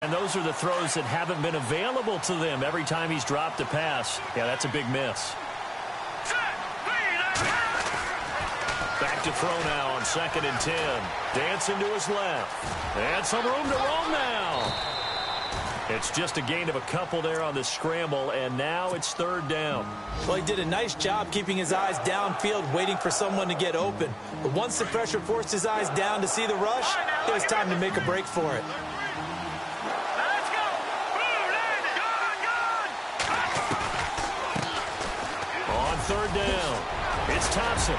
And those are the throws that haven't been available to them every time he's dropped a pass. Yeah, that's a big miss. Back to throw now on 2nd and 10. Dancing to his left. And some room to roam now. It's just a gain of a couple there on the scramble, and now it's 3rd down. Well, he did a nice job keeping his eyes downfield, waiting for someone to get open. But once the pressure forced his eyes down to see the rush, it was time to make a break for it. On 3rd down, it's Thompson.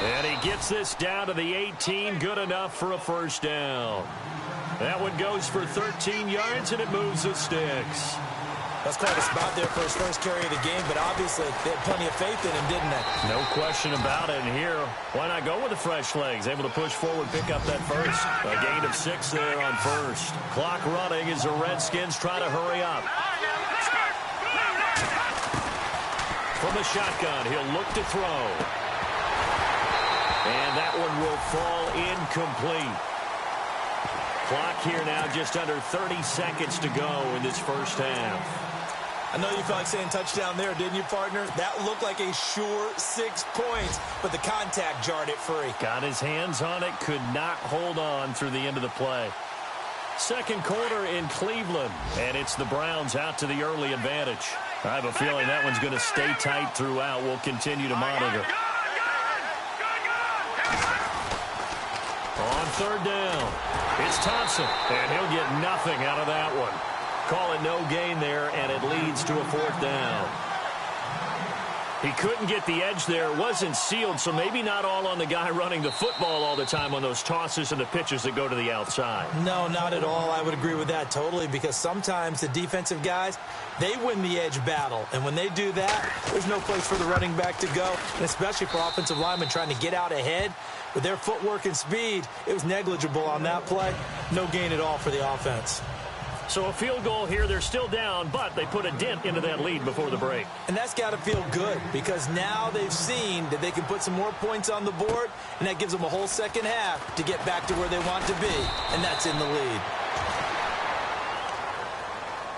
And he gets this down to the 18, good enough for a 1st down. That one goes for 13 yards, and it moves the sticks. That's quite a spot there for his first carry of the game, but obviously they had plenty of faith in him, didn't they? No question about it. And here, why not go with the fresh legs? Able to push forward, pick up that first. A gain of 6 there on 1st. Clock running as the Redskins try to hurry up. From the shotgun, he'll look to throw. And that one will fall incomplete. Clock here now just under 30 seconds to go in this first half. I know you felt like saying touchdown there, didn't you, partner? That looked like a sure 6 points, but the contact jarred it free. Got his hands on it, could not hold on through the end of the play. Second quarter in Cleveland, and it's the Browns out to the early advantage. I have a feeling that one's going to stay tight throughout. We'll continue to monitor. On 3rd down, it's Thompson, and he'll get nothing out of that one. Call it no gain there, and it leads to a 4th down. He couldn't get the edge there. It wasn't sealed, so maybe not all on the guy running the football all the time on those tosses and the pitches that go to the outside. No, not at all. I would agree with that totally, because sometimes the defensive guys, they win the edge battle. And when they do that, there's no place for the running back to go, and especially for offensive linemen trying to get out ahead. With their footwork and speed, it was negligible on that play. No gain at all for the offense. So a field goal here. They're still down, but they put a dent into that lead before the break. And that's got to feel good, because now they've seen that they can put some more points on the board, and that gives them a whole second half to get back to where they want to be, and that's in the lead.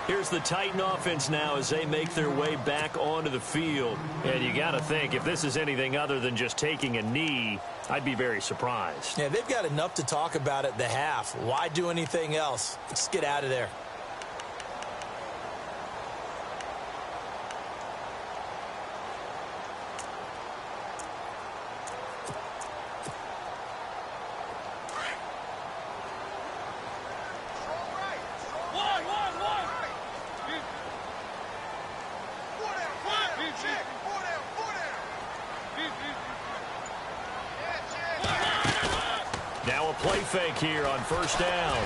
Here's the Titan offense now as they make their way back onto the field. And you got to think, if this is anything other than just taking a knee, I'd be very surprised. Yeah, they've got enough to talk about at the half. Why do anything else? Just get out of there. Now a play fake here on 1st down.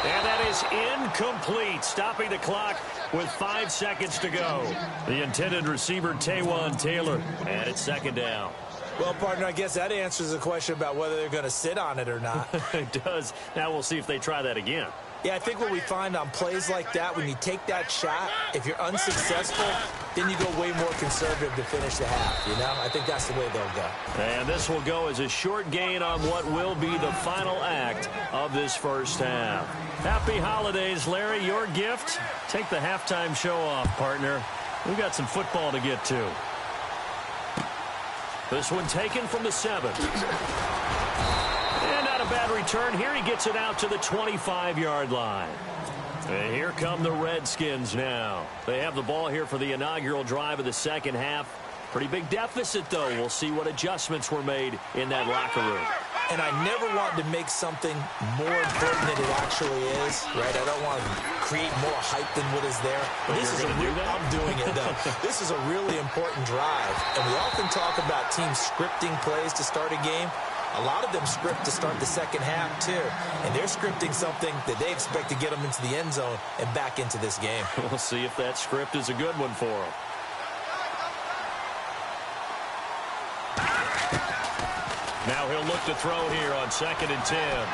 And that is incomplete, stopping the clock with 5 seconds to go. The intended receiver, Taywan Taylor, and it's 2nd down. Well, partner, I guess that answers the question about whether they're going to sit on it or not. It does. Now we'll see if they try that again. Yeah, I think what we find on plays like that, when you take that shot, if you're unsuccessful, then you go way more conservative to finish the half, you know? I think that's the way they'll go. And this will go as a short gain on what will be the final act of this first half. Happy holidays, Larry. Your gift? Take the halftime show off, partner. We've got some football to get to. This one taken from the 7. And not a bad return. Here he gets it out to the 25-yard line. And here come the Redskins now. They have the ball here for the inaugural drive of the second half. Pretty big deficit, though. We'll see what adjustments were made in that locker room. And I never want to make something more important than it actually is, right? I don't want to create more hype than what is there. But this is I'm doing it, though. This is a really important drive. And we often talk about teams scripting plays to start a game. A lot of them script to start the second half, too. And they're scripting something that they expect to get them into the end zone and back into this game. We'll see if that script is a good one for them. Now he'll look to throw here on 2nd and 10.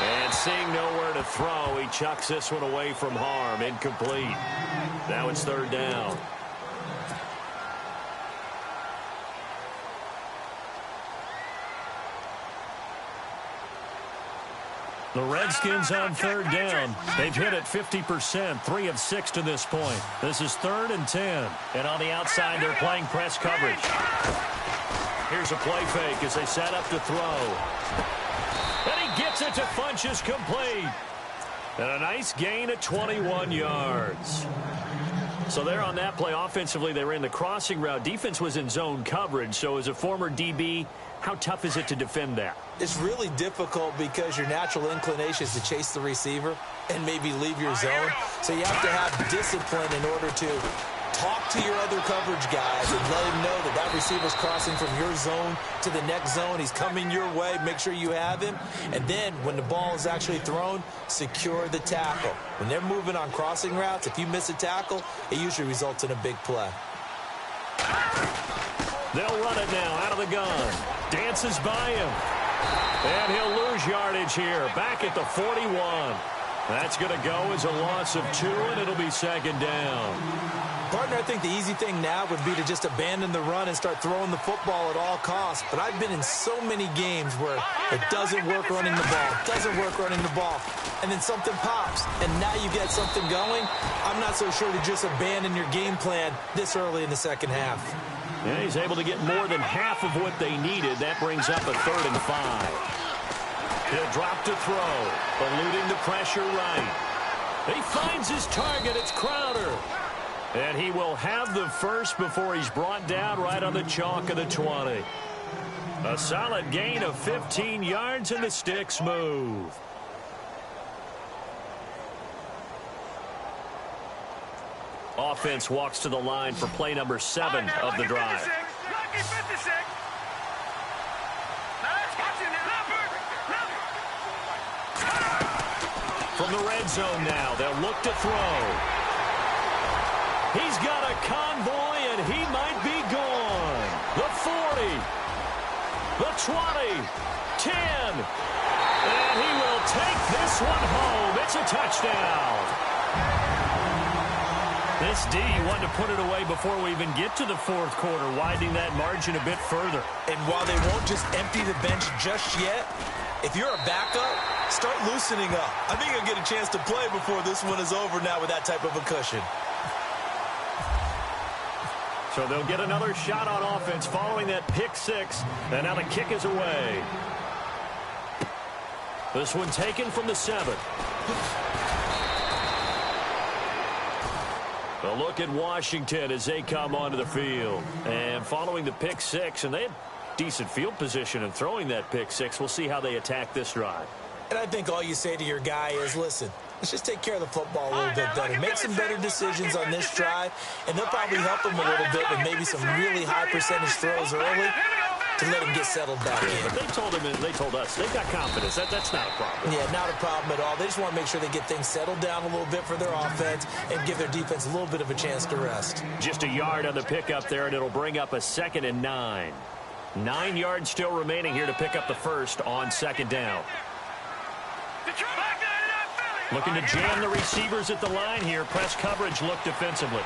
And seeing nowhere to throw, he chucks this one away from harm. Incomplete. Now it's 3rd down. The Redskins on third down. They've hit it 50%, 3 of 6 to this point. This is 3rd and 10. And on the outside, they're playing press coverage. Here's a play fake as they set up to throw. And he gets it to Funchess, complete. And a nice gain of 21 yards. So there on that play, offensively, they ran the crossing route. Defense was in zone coverage. So as a former DB, how tough is it to defend that? It's really difficult because your natural inclination is to chase the receiver and maybe leave your zone. So you have to have discipline in order to talk to your other coverage guys and let him know that that receiver's crossing from your zone to the next zone. He's coming your way. Make sure you have him. And then when the ball is actually thrown, secure the tackle. When they're moving on crossing routes, if you miss a tackle, it usually results in a big play. They'll run it now out of the gun. Dances by him. And he'll lose yardage here. Back at the 41. That's going to go as a loss of 2, and it'll be 2nd down. Partner, I think the easy thing now would be to just abandon the run and start throwing the football at all costs. But I've been in so many games where it doesn't work running the ball, and then something pops, and now you get something going. I'm not so sure to just abandon your game plan this early in the second half. Yeah, he's able to get more than half of what they needed. That brings up a 3rd and 5. He'll drop to throw, eluding the pressure right. He finds his target. It's Crowder. And he will have the first before he's brought down right on the chalk of the 20. A solid gain of 15 yards, and the sticks move. Offense walks to the line for play number 7 of the drive. From the red zone now, they'll look to throw. He's got a convoy, and he might be gone. The 40, the 20, 10, and he will take this one home. It's a touchdown. This D wanted to put it away before we even get to the 4th quarter, widening that margin a bit further. And while they won't just empty the bench just yet, if you're a backup, start loosening up. I think you'll get a chance to play before this one is over now with that type of a cushion. So they'll get another shot on offense following that pick 6, and now the kick is away. This one taken from the 7. A look at Washington as they come onto the field. And following the pick 6, and they had decent field position in throwing that pick 6. We'll see how they attack this drive. And I think all you say to your guy is, listen, let's just take care of the football a little bit better. Make some better decisions on this drive, and they'll probably help him a little bit with maybe some really high percentage throws early to let him get settled back in. But they told him, and they told us, they've got confidence. That's not a problem. Yeah, not a problem at all. They just want to make sure they get things settled down a little bit for their offense and give their defense a little bit of a chance to rest. Just a yard on the pickup there, and it'll bring up a 2nd and 9. 9 yards still remaining here to pick up the first on 2nd down. Looking to jam the receivers at the line here. Press coverage look defensively.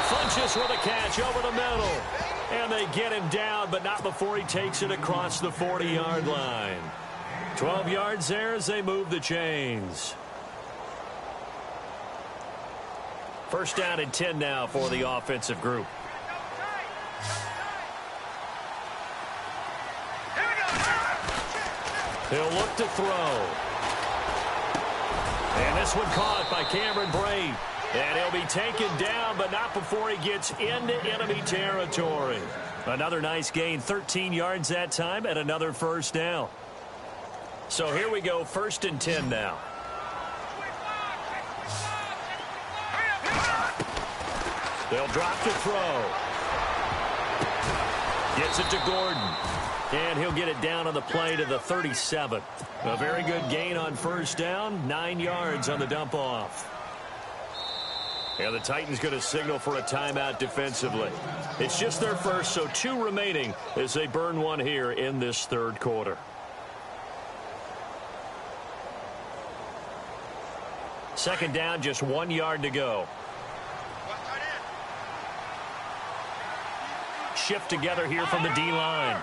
Funchess with a catch over the middle. And they get him down, but not before he takes it across the 40-yard line. 12 yards there as they move the chains. 1st down and 10 now for the offensive group. He'll look to throw. And this one caught by Cameron Brate. And he'll be taken down, but not before he gets into enemy territory. Another nice gain, 13 yards that time, and another 1st down. So here we go, 1st and 10 now. They'll drop to throw. Gets it to Gordon. And he'll get it down on the play to the 37. A very good gain on 1st down, 9 yards on the dump-off. And the Titans going to signal for a timeout defensively. It's just their first, so 2 remaining as they burn one here in this 3rd quarter. Second down, just 1 yard to go. Shift together here from the D-line.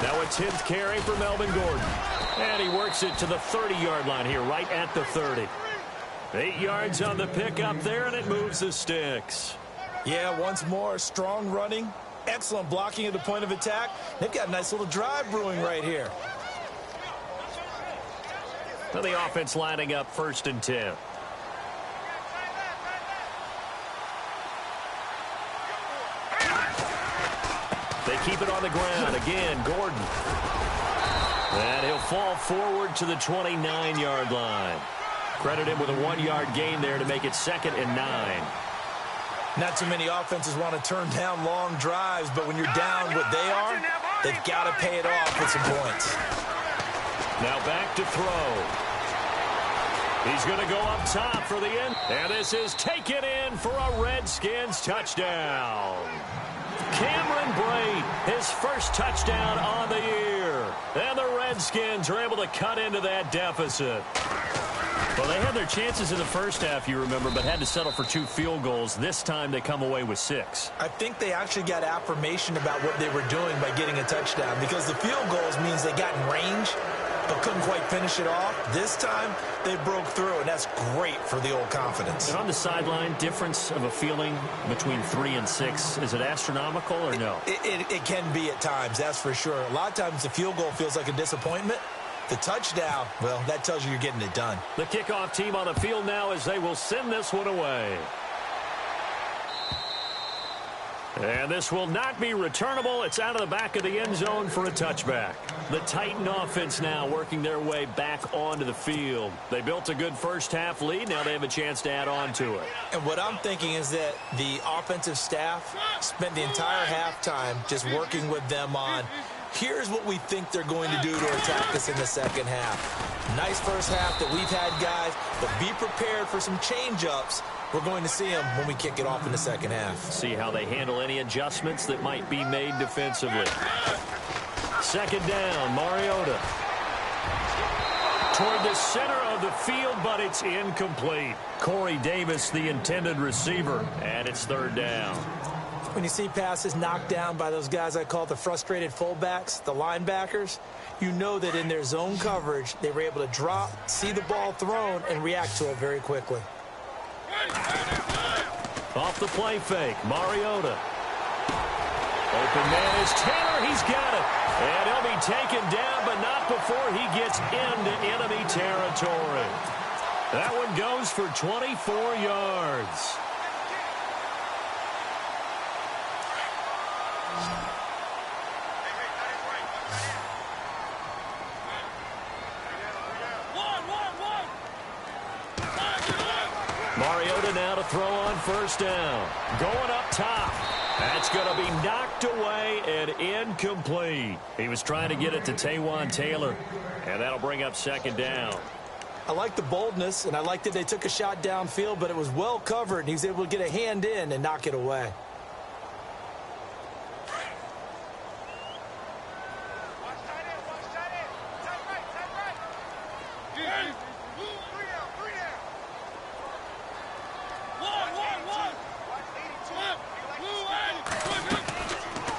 Now a 10th carry for Melvin Gordon. And he works it to the 30-yard line here, right at the 30. 8 yards on the pickup there, and it moves the sticks. Yeah, once more, strong running, excellent blocking at the point of attack. They've got a nice little drive brewing right here. Now the offense lining up 1st and 10. They keep it on the ground. Again, Gordon. And he'll fall forward to the 29-yard line. Credit him with a 1-yard gain there to make it 2nd and 9. Not too many offenses want to turn down long drives, but when you're down what they are, they've got to pay it off with some points. Now back to throw. He's going to go up top for the end. And this is taken in for a Redskins touchdown. Cameron Brate, his first touchdown on the year. And the Redskins are able to cut into that deficit. Well, they had their chances in the first half, you remember, but had to settle for 2 field goals. This time they come away with 6. I think they actually got affirmation about what they were doing by getting a touchdown, because the field goals means they got in range but couldn't quite finish it off. This time they broke through, and that's great for the old confidence. And on the sideline, difference of a feeling between 3 and 6, is it astronomical or no? It can be at times, that's for sure. A lot of times the field goal feels like a disappointment. The touchdown, well, that tells you you're getting it done. The kickoff team on the field now as they will send this one away. And this will not be returnable. It's out of the back of the end zone for a touchback. The Titan offense now working their way back onto the field. They built a good first half lead. Now they have a chance to add on to it. And what I'm thinking is that the offensive staff spent the entire halftime just working with them on, here's what we think they're going to do to attack us in the second half. Nice first half that we've had, guys, but be prepared for some change-ups. We're going to see them when we kick it off in the second half. See how they handle any adjustments that might be made defensively. 2nd down, Mariota. Toward the center of the field, but it's incomplete. Corey Davis, the intended receiver, and it's 3rd down. When you see passes knocked down by those guys I call the frustrated fullbacks, the linebackers, you know that in their zone coverage, they were able to drop, see the ball thrown, and react to it very quickly. Off the play fake, Mariota. Open man is Taylor. He's got it. And he'll be taken down, but not before he gets into enemy territory. That one goes for 24 yards. Mariota now to throw on 1st down. Going up top. That's going to be knocked away and incomplete. He was trying to get it to Taywan Taylor, and that'll bring up 2nd down. I like the boldness, and I like that they took a shot downfield, but it was well covered, and he was able to get a hand in and knock it away.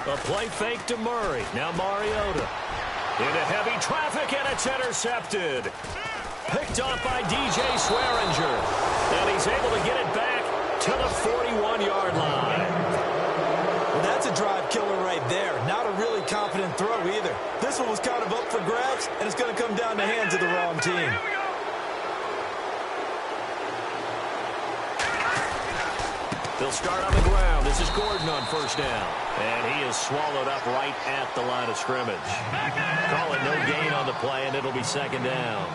A play fake to Murray. Now Mariota. Into heavy traffic, and it's intercepted. Picked off by DJ Swearinger. And he's able to get it back to the 41-yard line. Well, that's a drive killer right there. Not a really confident throw either. This one was kind of up for grabs, and it's going to come down the hands of the wrong team. They'll start on the ground. This is Gordon on 1st down. And he is swallowed up right at the line of scrimmage. Call it no gain on the play, and it'll be 2nd down.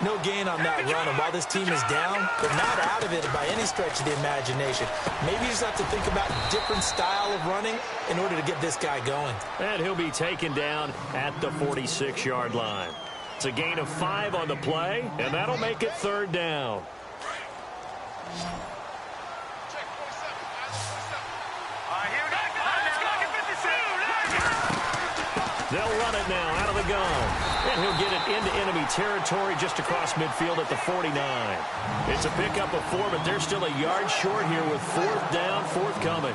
No gain on that run, and while this team is down, they're not out of it by any stretch of the imagination. Maybe you just have to think about a different style of running in order to get this guy going. And he'll be taken down at the 46-yard line. It's a gain of 5 on the play, and that'll make it 3rd down. They'll run it now out of the gun. And he'll get it into enemy territory just across midfield at the 49. It's a pickup of 4, but they're still a yard short here with 4th down, forthcoming.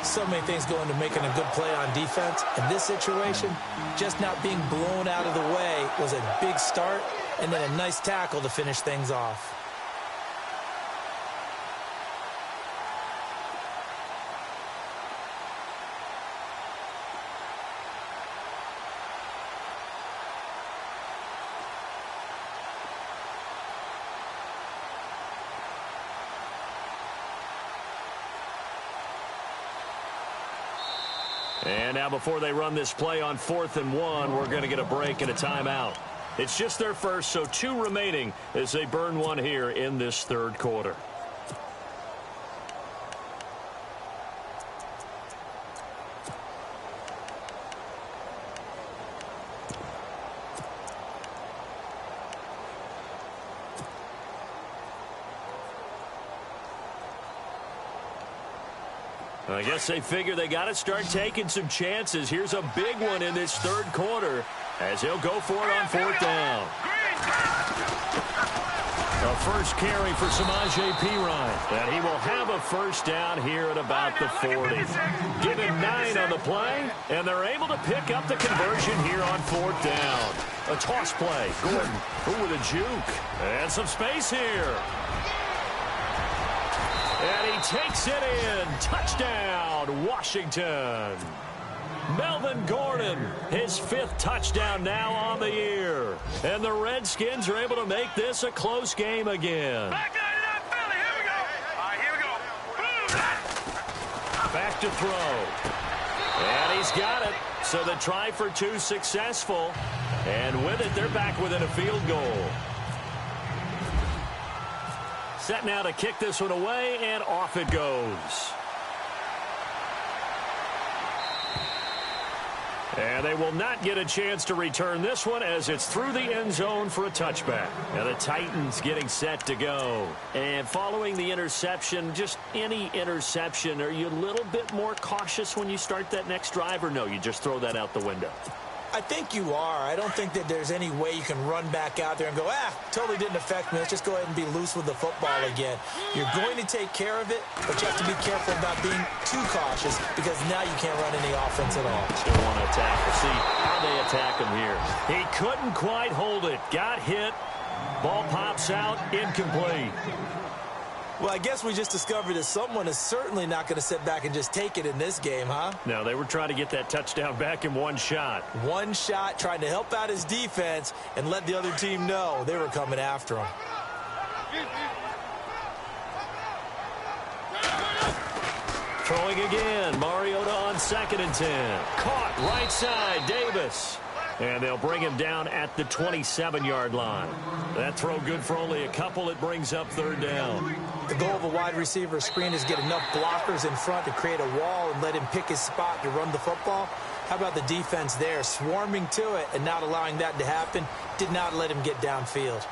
So many things go into making a good play on defense. In this situation, just not being blown out of the way was a big start, and then a nice tackle to finish things off. And now before they run this play on 4th and 1, we're going to get a break and a timeout. It's just their first, so 2 remaining as they burn one here in this 3rd quarter. I guess they figure they got to start taking some chances. Here's a big one in this 3rd quarter as he'll go for it on 4th down. A first carry for Samaje Perine, and he will have a 1st down here at about the 40. Give him 9 on the play, and they're able to pick up the conversion here on 4th down. A toss play. Gordon with a juke. And some space here. And he takes it in. Touchdown, Washington. Melvin Gordon, his 5th touchdown now on the year. And the Redskins are able to make this a close game again. Back to throw. And he's got it. So the try for 2 successful. And with it, they're back within a field goal. Set now to kick this one away, and off it goes. And they will not get a chance to return this one as it's through the end zone for a touchback. And the Titans getting set to go. And following the interception, just any interception, are you a little bit more cautious when you start that next drive, or no, you just throw that out the window? I think you are. I don't think that there's any way you can run back out there and go, totally didn't affect me. Let's just go ahead and be loose with the football again. You're going to take care of it, but you have to be careful about being too cautious because now you can't run any offense at all. Still want to attack. We'll see how they attack him here. He couldn't quite hold it. Got hit. Ball pops out. Incomplete. Well, I guess we just discovered that someone is certainly not going to sit back and just take it in this game, huh? No, they were trying to get that touchdown back in one shot. One shot, trying to help out his defense and let the other team know they were coming after him. Throwing again. Mariota on 2nd and 10. Caught right side. Davis. And they'll bring him down at the 27-yard line. That throw good for only a couple. It brings up 3rd down. The goal of a wide receiver screen is get enough blockers in front to create a wall and let him pick his spot to run the football. How about the defense there, swarming to it and not allowing that to happen? Did not let him get downfield.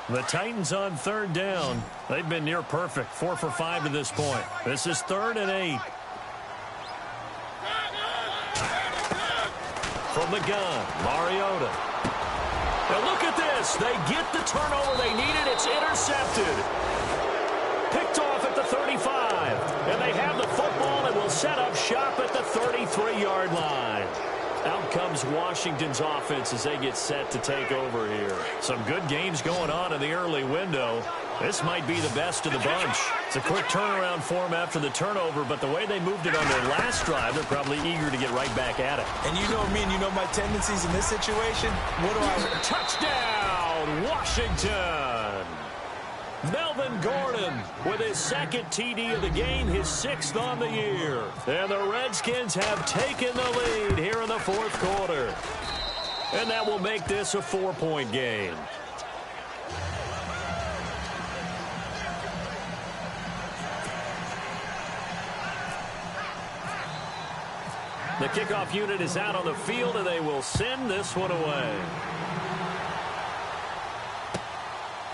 The Titans on 3rd down. They've been near perfect. 4 for 5 to this point. This is 3rd and 8. From the gun, Mariota. Now look at this. They get the turnover they needed. It's intercepted. Picked off at the 35. And they have the football and will set up shop at the 33-yard line. Out comes Washington's offense as they get set to take over here. Some good games going on in the early window. This might be the best of the bunch. It's a quick turnaround for them after the turnover, but the way they moved it on their last drive, they're probably eager to get right back at it. And you know me and you know my tendencies in this situation. What do I... Touchdown, Washington! Melvin Gordon with his 2nd TD of the game, his 6th on the year. And the Redskins have taken the lead here in the 4th quarter. And that will make this a 4-point game. The kickoff unit is out on the field, and they will send this one away.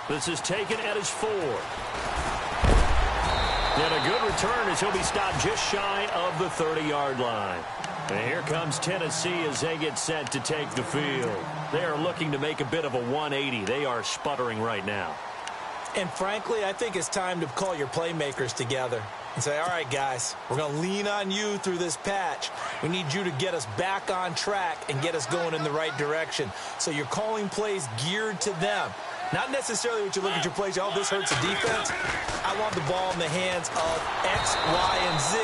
This is taken at his 4. And a good return as he'll be stopped just shy of the 30-yard line. And here comes Tennessee as they get set to take the field. They are looking to make a bit of a 180. They are sputtering right now. And frankly, I think it's time to call your playmakers together and say, all right, guys, we're going to lean on you through this patch. We need you to get us back on track and get us going in the right direction. So you're calling plays geared to them. Not necessarily what you look at your plays, oh, this hurts the defense. I want the ball in the hands of X, Y, and Z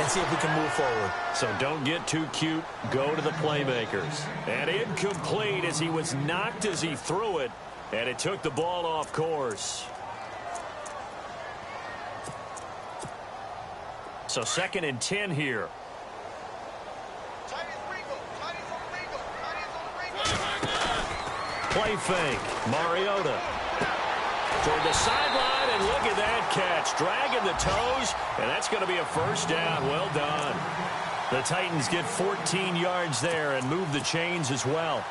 and see if we can move forward. So don't get too cute. Go to the playmakers. And incomplete as he was knocked as he threw it. And it took the ball off course. So 2nd and 10 here. Play fake. Mariota. Toward the sideline, and look at that catch. Dragging the toes, and that's going to be a first down. Well done. The Titans get 14 yards there and move the chains as well.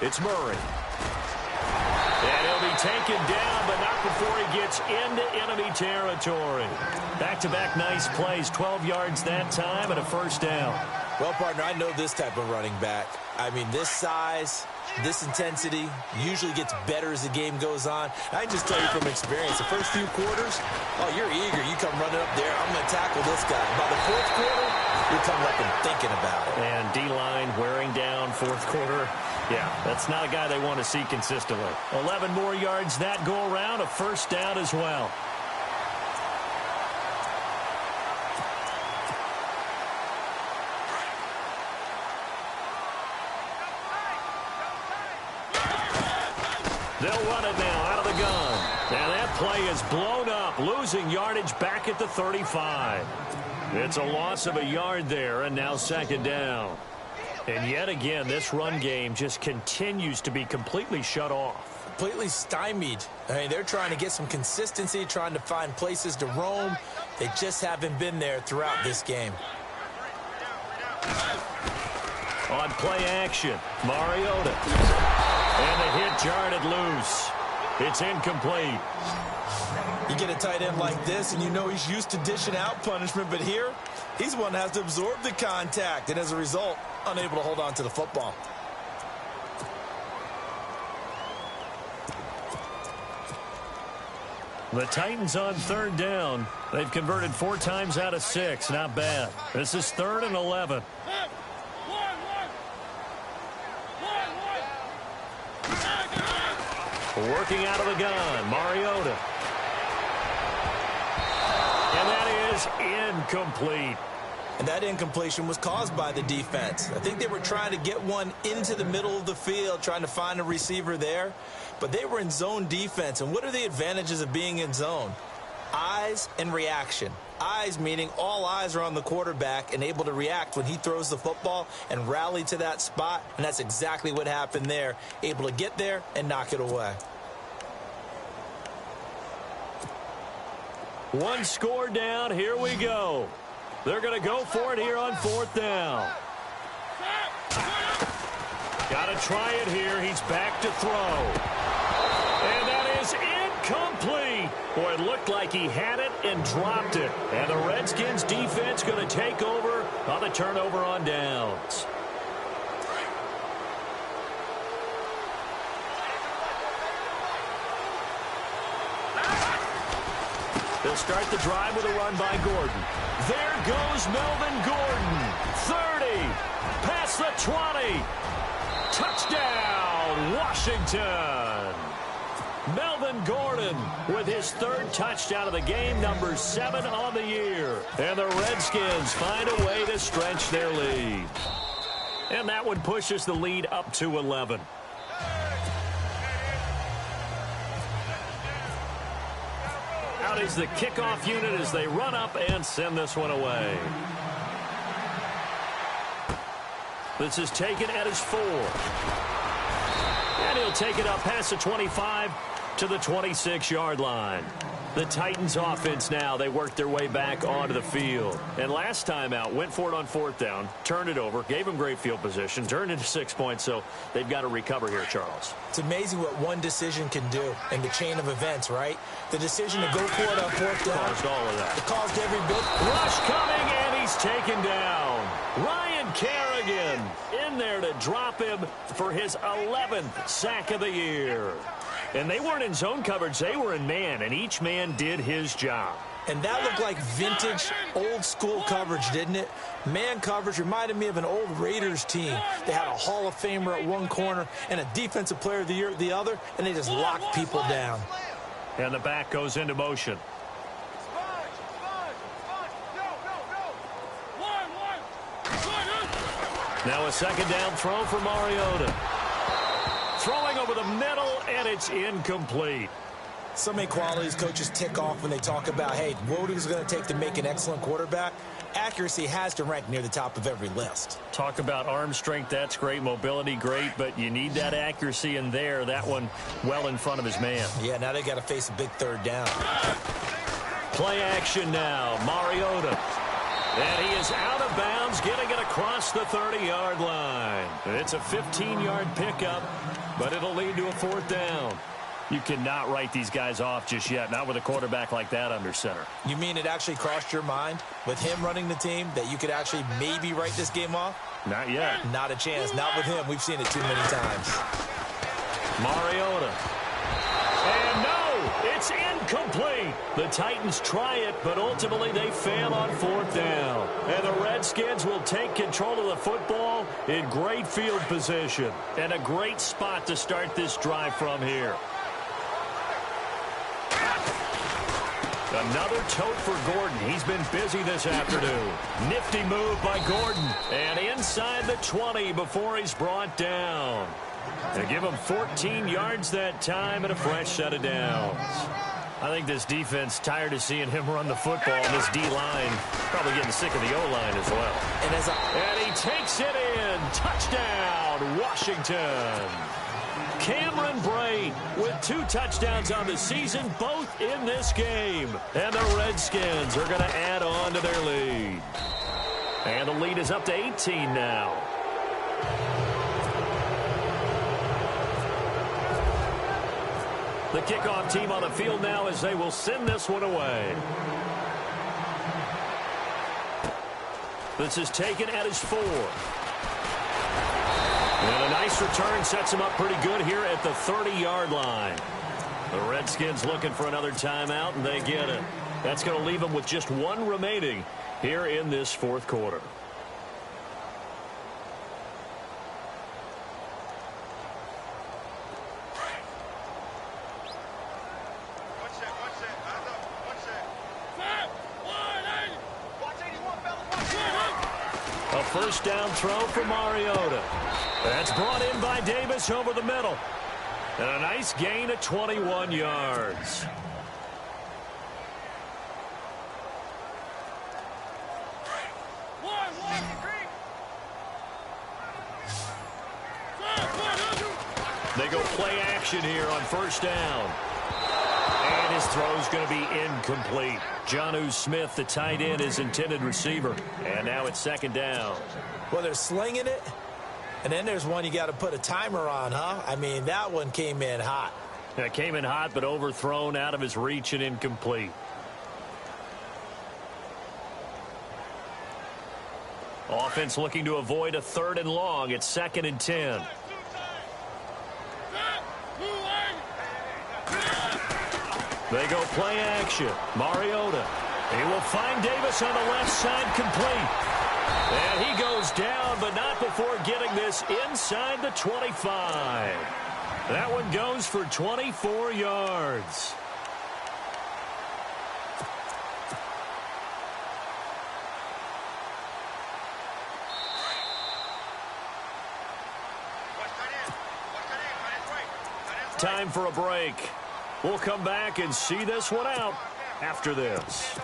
It's Murray. And he'll be taken down, but not before he gets into enemy territory. Back-to-back nice plays, 12 yards that time and a first down. Well, partner, I know this type of running back. I mean, this size, this intensity usually gets better as the game goes on. I can just tell you from experience, the first few quarters, oh, you're eager. You come running up there, I'm going to tackle this guy. By the 4th quarter, you're coming up and thinking about it. And D-line wearing down 4th quarter. Yeah, that's not a guy they want to see consistently. 11 more yards that go around, a first down as well. They'll run it now out of the gun. And that play is blown up, losing yardage back at the 35. It's a loss of a yard there, and now 2nd down. And yet again, this run game just continues to be completely shut off. Completely stymied. I mean, they're trying to get some consistency, trying to find places to roam. They just haven't been there throughout this game. On play action, Mariota. And the hit jarred loose. It's incomplete. You get a tight end like this, and you know he's used to dishing out punishment, but here, he's the one that has to absorb the contact, and as a result, unable to hold on to the football. The Titans on 3rd down. They've converted 4 times out of 6. Not bad. This is 3rd and 11. Working out of the gun, Mariota. And that is incomplete. And that incompletion was caused by the defense. I think they were trying to get one into the middle of the field, trying to find a receiver there. But they were in zone defense. And what are the advantages of being in zone? Eyes and reaction. Eyes meaning all eyes are on the quarterback and able to react when he throws the football and rally to that spot. And that's exactly what happened there. Able to get there and knock it away. One score down. Here we go. They're going to go for it here on 4th down. Got to try it here. He's back to throw. And that is incomplete. Boy, it looked like he had it and dropped it. And the Redskins defense going to take over on the turnover on downs. They'll start the drive with a run by Gordon. There goes Melvin Gordon. 30. Past the 20. Touchdown, Washington. Melvin Gordon with his 3rd touchdown of the game, number 7 on the year. And the Redskins find a way to stretch their lead. And that one pushes the lead up to 11. out is the kickoff unit as they run up and send this one away. This is taken at his 4. And he'll take it up past the 25 to the 26-yard line. The Titans offense now, they worked their way back onto the field. And last time out, went for it on 4th down, turned it over, gave them great field position, turned it to 6 points, so they've got to recover here, Charles. It's amazing what one decision can do in the chain of events, right? The decision to go for it on 4th down. Caused all of that. It caused every bit. Rush coming, and he's taken down. Ryan Kerrigan in there to drop him for his 11th sack of the year. And they weren't in zone coverage, they were in man, and each man did his job. And that looked like vintage, old-school coverage, didn't it? Man coverage reminded me of an old Raiders team. They had a Hall of Famer at one corner and a Defensive Player of the Year at the other, and they just locked people down. And the back goes into motion. Now a second down throw for Mariota. Throwing over the middle, and it's incomplete. So many qualities coaches tick off when they talk about, hey, what is it going to take to make an excellent quarterback? Accuracy has to rank near the top of every list. Talk about arm strength, that's great. Mobility, great, but you need that accuracy in there. That one well in front of his man. Yeah, now they got to face a big 3rd down. Play action now. Mariota. And he is out of bounds, getting it across the 30-yard line. It's a 15-yard pickup, but it'll lead to a 4th down. You cannot write these guys off just yet, not with a quarterback like that under center. You mean it actually crossed your mind with him running the team that you could actually maybe write this game off? Not yet. Not a chance. Not with him. We've seen it too many times. Mariota. And no, it's incomplete. The Titans try it, but ultimately they fail on 4th down. And the Redskins will take control of the football in great field position. And a great spot to start this drive from here. Another tote for Gordon. He's been busy this afternoon. Nifty move by Gordon. And inside the 20 before he's brought down. They give him 14 yards that time and a fresh set of downs. I think this defense tired of seeing him run the football. This D-line probably getting sick of the O-line as well. And he takes it in. Touchdown, Washington. Cameron Brate with 2 touchdowns on the season, both in this game. And the Redskins are going to add on to their lead. And the lead is up to 18 now. The kickoff team on the field now as they will send this one away. This is taken at his 4. And a nice return sets him up pretty good here at the 30-yard line. The Redskins looking for another timeout, and they get it. That's going to leave them with just 1 remaining here in this 4th quarter. A first down throw for Mariota. That's brought in by Davis over the middle. And a nice gain of 21 yards. They go play action here on first down. And his throw's going to be incomplete. Jonnu Smith, the tight end, his intended receiver. And now it's 2nd down. Well, they're slinging it. And then there's one you got to put a timer on, huh? I mean, that one came in hot. It came in hot, but overthrown, out of his reach, and incomplete. Offense looking to avoid a 3rd and long. It's 2nd and 10. They go play action. Mariota. He will find Davis on the left side, complete. And he goes down, but not before getting this inside the 25. That one goes for 24 yards. Time for a break. We'll come back and see this one out after this.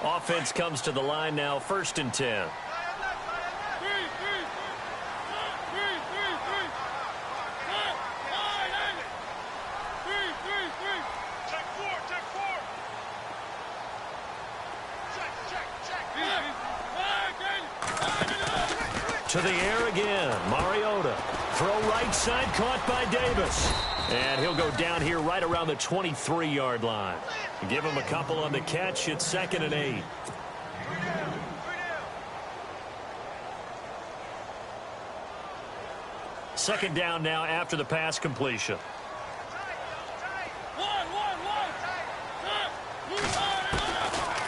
Offense comes to the line now, 1st and 10. To the air again, Mariota. Throw right side, caught by Davis. And he'll go down here right around the 23-yard line. Give him a couple on the catch. It's 2nd and 8. Second down now after the pass completion.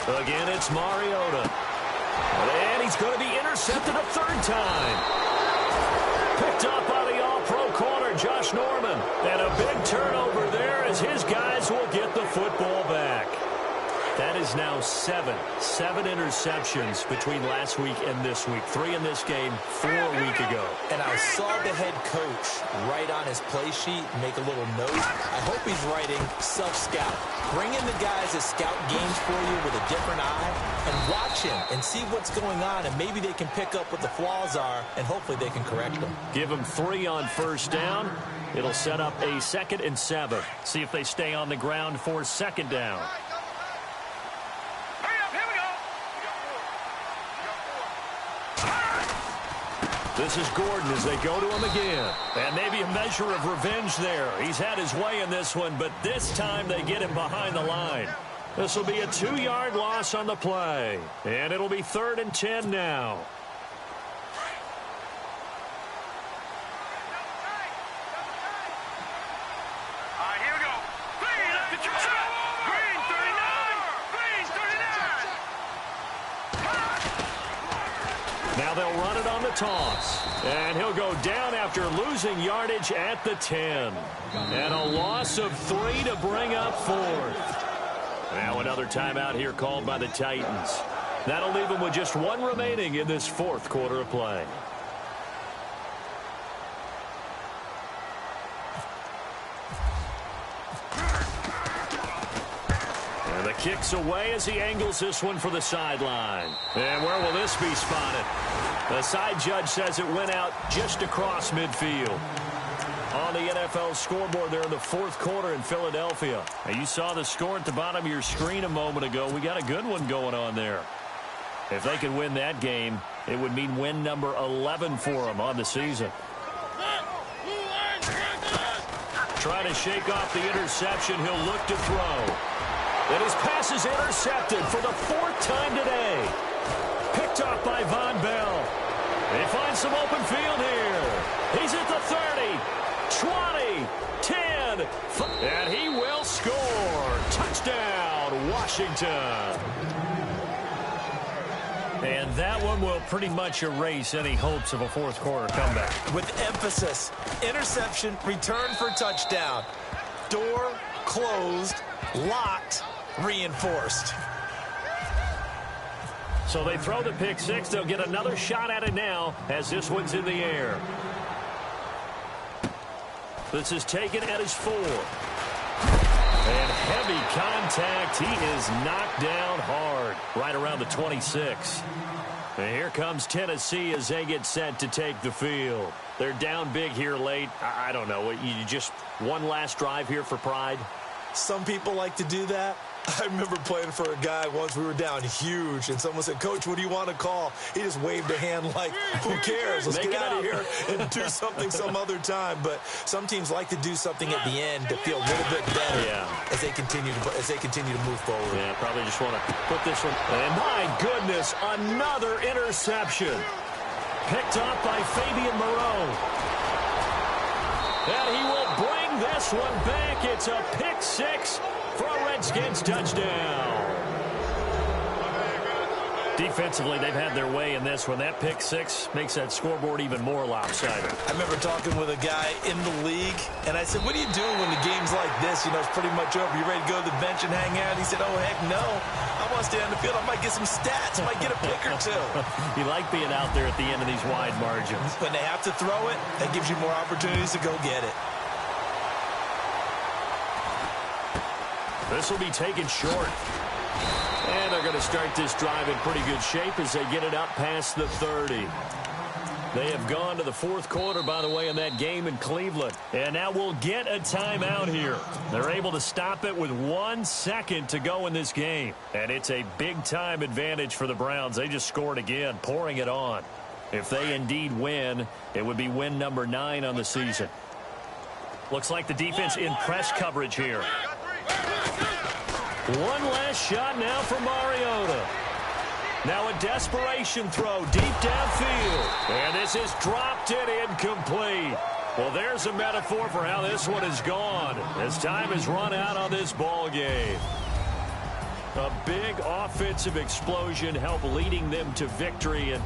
Again, it's Mariota. And he's going to be intercepted a 3rd time. Picked up by the all-pro corner, Josh Norman. And a big turnover there as his guys will get the football back. That is now 7 interceptions between last week and this week. 3 in this game, 4 a week ago. And I saw the head coach write on his play sheet, make a little note. I hope he's writing self-scout. Bring in the guys that scout games for you with a different eye and watch him and see what's going on, and maybe they can pick up what the flaws are, and hopefully they can correct them. Give them 3 on 1st down. It'll set up a 2nd and 7. See if they stay on the ground for 2nd down. This is Gordon as they go to him again. And maybe a measure of revenge there. He's had his way in this one, but this time they get him behind the line. This will be a 2-yard loss on the play. And it'll be 3rd and 10 now. Now they'll run it on the toss. And he'll go down after losing yardage at the 10. And a loss of 3 to bring up 4th. Now another timeout here called by the Titans. That'll leave them with just 1 remaining in this 4th quarter of play. And the kick's away as he angles this one for the sideline. And where will this be spotted? The side judge says it went out just across midfield. On the NFL scoreboard there in the 4th quarter in Philadelphia. Now you saw the score at the bottom of your screen a moment ago. We got a good one going on there. If they could win that game, it would mean win number 11 for them on the season. Trying to shake off the interception. He'll look to throw. And his pass is intercepted for the 4th time today. Picked off by Von Bell. They find some open field here. He's at the 30, 20, 10, and he will score. Touchdown, Washington. And that one will pretty much erase any hopes of a 4th quarter comeback. With emphasis, interception, return for touchdown. Door closed, locked, reinforced. So they throw the pick 6. They'll get another shot at it now as this one's in the air. This is taken at his 4. And heavy contact. He is knocked down hard right around the 26. And here comes Tennessee as they get set to take the field. They're down big here late. I don't know. You just one last drive here for pride? Some people like to do that. I remember playing for a guy once. We were down huge, and someone said, "Coach, what do you want to call?" He just waved a hand like, who cares? Let's get out of here and do something some other time. But some teams like to do something at the end to feel a little bit better as they continue to move forward. Yeah, probably just want to put this one. And my goodness, another interception. Picked up by Fabian Moreau. And he will bring this one back. It's a pick 6 for a Redskins touchdown. Defensively, they've had their way in this one. That pick 6 makes that scoreboard even more lopsided. I remember talking with a guy in the league, and I said, "What do you do when the game's like this? You know, it's pretty much over. You ready to go to the bench and hang out?" He said, "Oh, heck no. I want to stay on the field. I might get some stats. I might get a pick or 2. You like being out there at the end of these wide margins. When they have to throw it, that gives you more opportunities to go get it. This will be taken short. And they're going to start this drive in pretty good shape as they get it up past the 30. They have gone to the fourth quarter, by the way, in that game in Cleveland. And now we'll get a timeout here. They're able to stop it with 1 second to go in this game. And it's a big-time advantage for the Browns. They just scored again, pouring it on. If they indeed win, it would be win number 9 on the season. Looks like the defense in press coverage here. One last shot now for Mariota. Now a desperation throw deep downfield. And this is dropped it incomplete. Well, there's a metaphor for how this one is gone as time has run out on this ball game. A big offensive explosion helped leading them to victory. And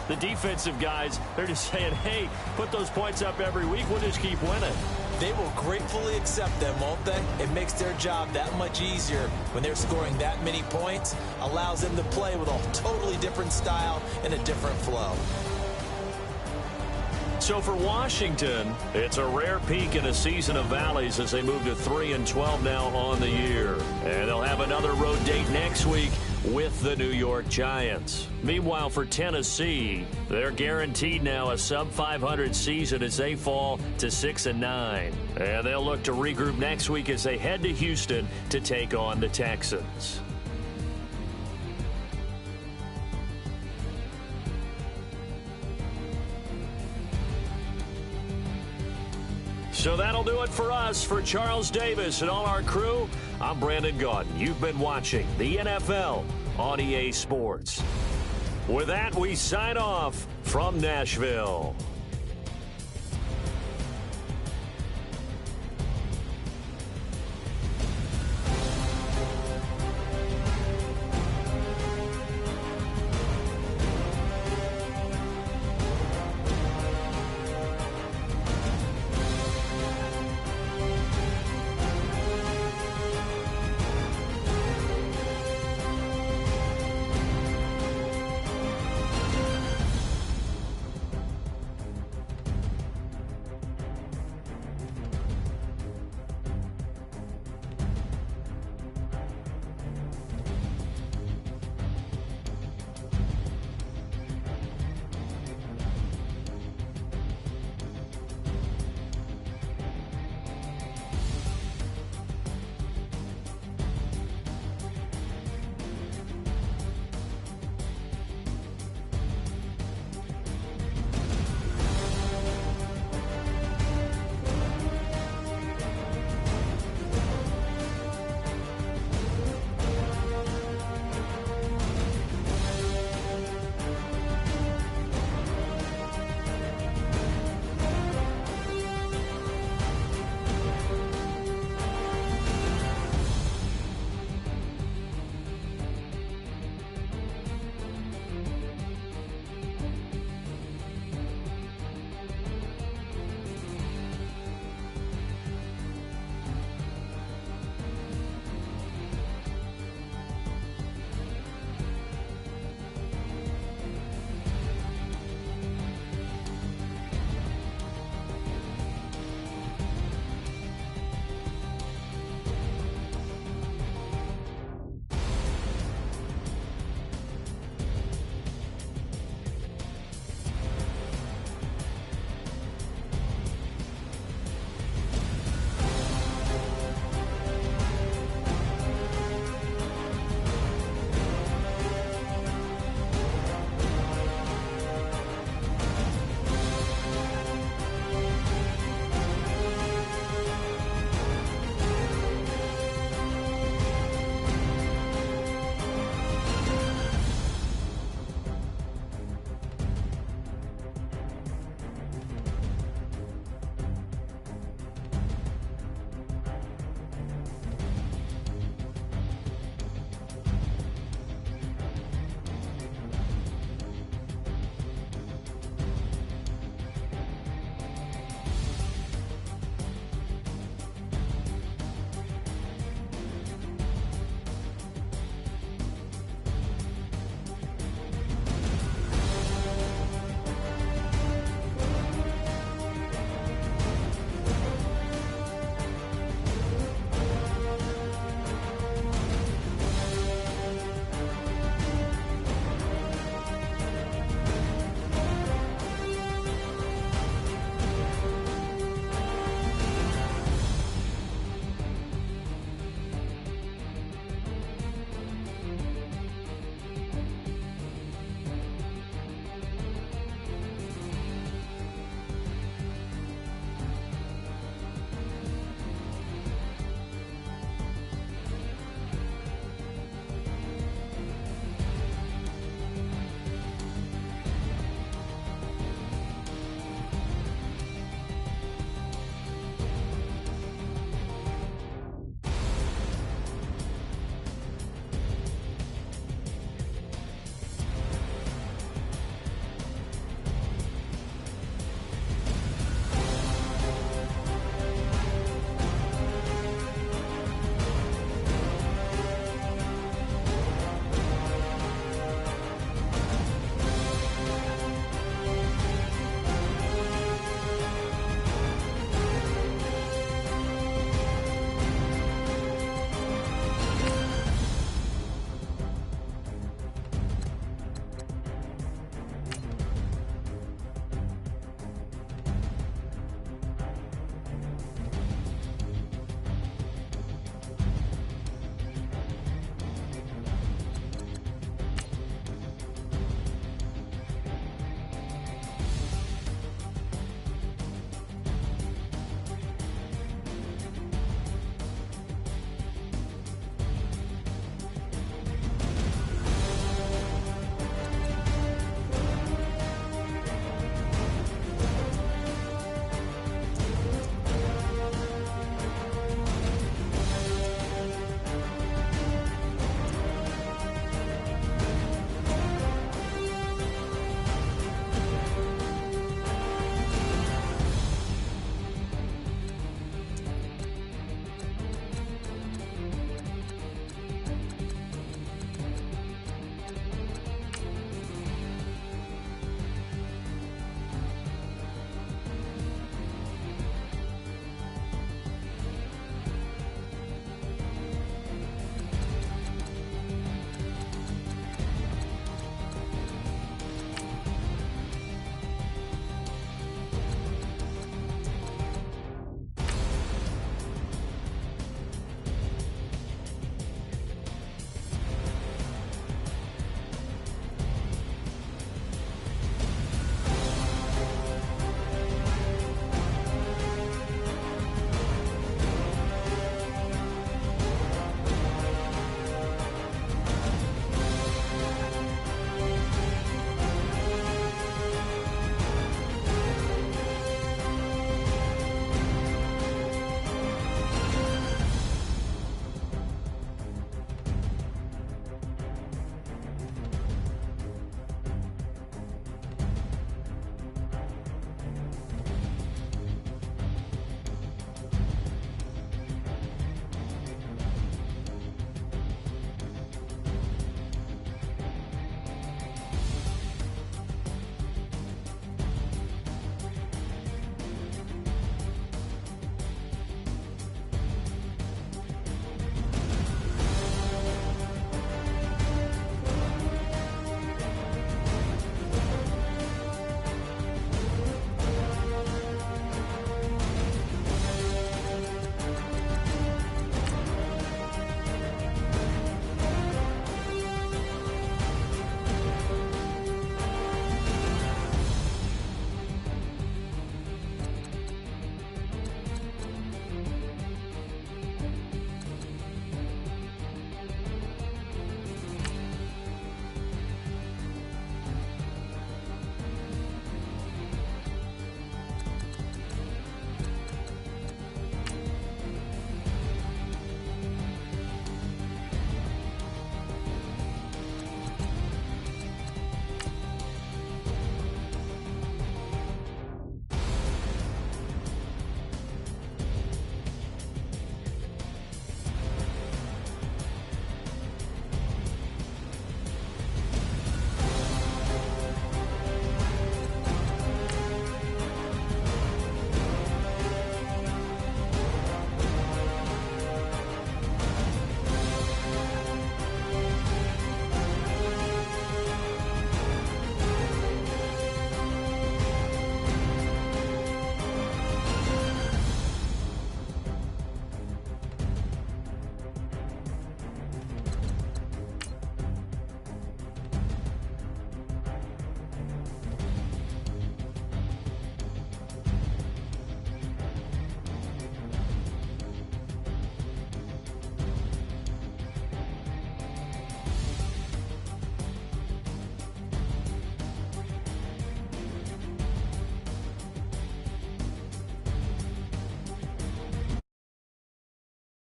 the defensive guys, they're just saying, hey, put those points up every week. We'll just keep winning. They will gratefully accept them, won't they? It makes their job that much easier when they're scoring that many points. Allows them to play with a totally different style and a different flow. So for Washington, it's a rare peak in a season of valleys as they move to 3-12 now on the year. And they'll have another road date next week with the New York Giants. Meanwhile, for Tennessee, they're guaranteed now a sub-500 season as they fall to 6-9. And they'll look to regroup next week as they head to Houston to take on the Texans. So that'll do it for us. For Charles Davis and all our crew, I'm Brandon Gaudin. You've been watching the NFL on EA Sports. With that, we sign off from Nashville.